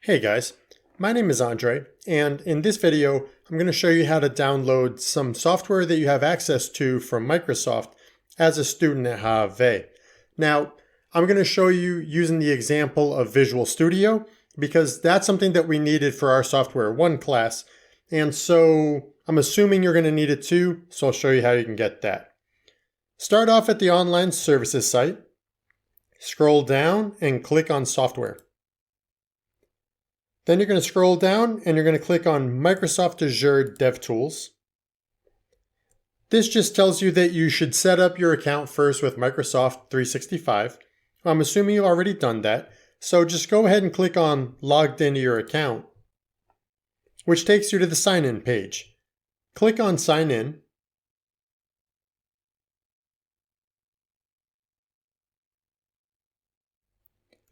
Hey guys, my name is Andre, and in this video, I'm going to show you how to download some software that you have access to from Microsoft as a student at HAVE. Now, I'm going to show you using the example of Visual Studio because that's something that we needed for our Software 1 class, and so I'm assuming you're going to need it too, so I'll show you how you can get that. Start off at the online services site, scroll down and click on Software. Then you're going to scroll down and you're going to click on Microsoft Azure DevTools. This just tells you that you should set up your account first with Microsoft 365. I'm assuming you've already done that, so just go ahead and click on Logged into your account, which takes you to the Sign In page. Click on Sign In.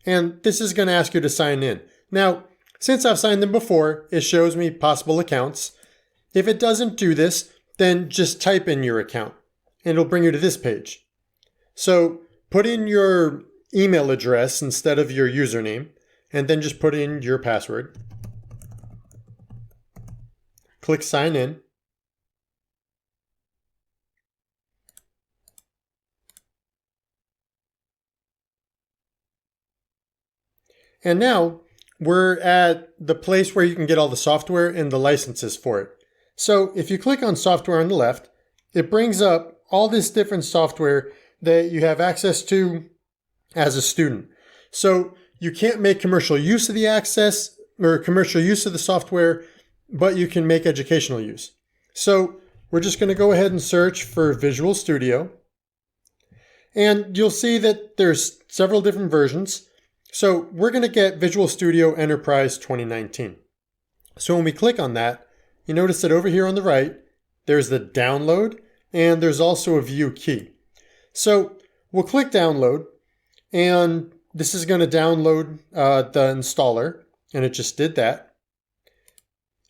And this is going to ask you to sign in. Now, since I've signed in before, it shows me possible accounts. If it doesn't do this, then just type in your account and it'll bring you to this page. So put in your email address instead of your username and then just put in your password. Click sign in. And now we're at the place where you can get all the software and the licenses for it. So if you click on software on the left, it brings up all this different software that you have access to as a student. So you can't make commercial use of the access or commercial use of the software, but you can make educational use. So we're just going to go ahead and search for Visual Studio. And you'll see that there's several different versions. So we're going to get Visual Studio Enterprise 2019. So when we click on that, you notice that over here on the right, there's the download and there's also a view key. So we'll click download and this is going to download the installer, and it just did that.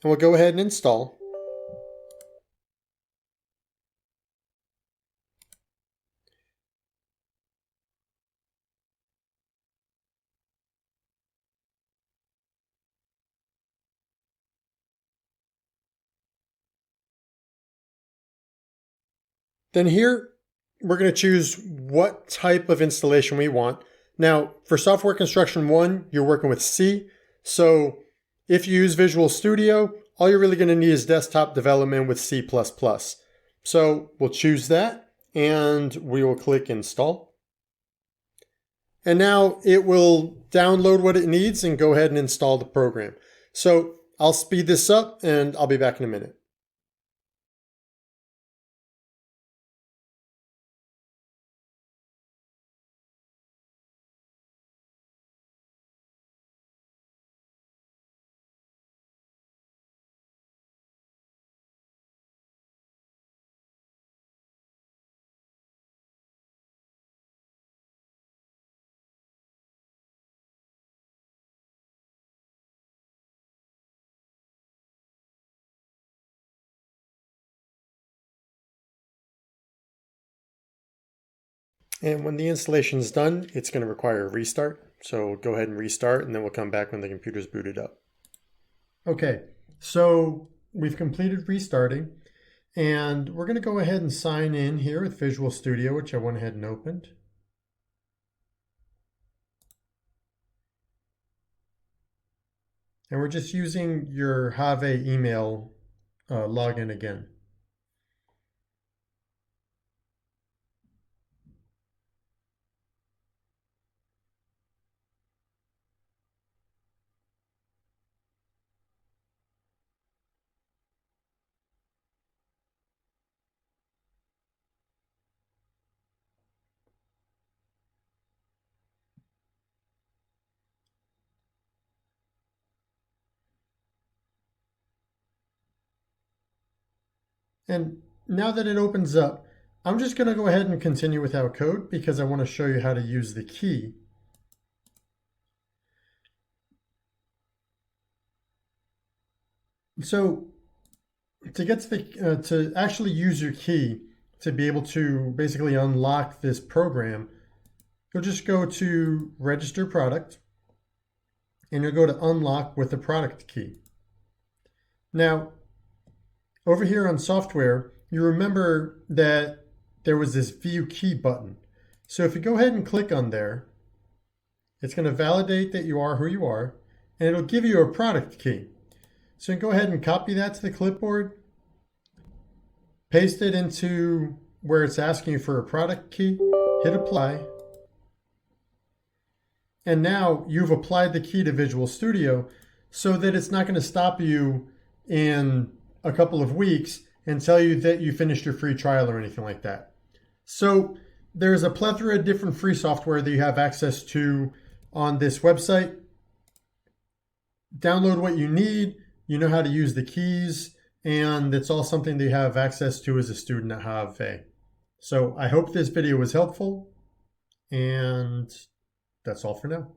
And we'll go ahead and install. Then here, we're going to choose what type of installation we want. Now, for Software Construction 1, you're working with C. So if you use Visual Studio, all you're really going to need is desktop development with C++. So we'll choose that and we will click install. And now it will download what it needs and go ahead and install the program. So I'll speed this up and I'll be back in a minute. And when the installation is done, it's going to require a restart. So go ahead and restart, and then we'll come back when the computer's booted up. Okay, so we've completed restarting, and we're going to go ahead and sign in here with Visual Studio, which I went ahead and opened. And we're just using your HAVE email login again. And now that it opens up, I'm just going to go ahead and continue without code because I want to show you how to use the key. So to get to the to actually use your key to be able to basically unlock this program, you'll just go to Register Product, and you'll go to unlock with the product key. Now, over here on software, you remember that there was this view key button. So if you go ahead and click on there, it's going to validate that you are who you are, and it'll give you a product key. So you can go ahead and copy that to the clipboard, paste it into where it's asking you for a product key, hit apply, and now you've applied the key to Visual Studio so that it's not going to stop you in a couple of weeks and tell you that you finished your free trial or anything like that. So there's a plethora of different free software that you have access to on this website. Download what you need, you know how to use the keys, and it's all something that you have access to as a student at HaVe. So I hope this video was helpful, and that's all for now.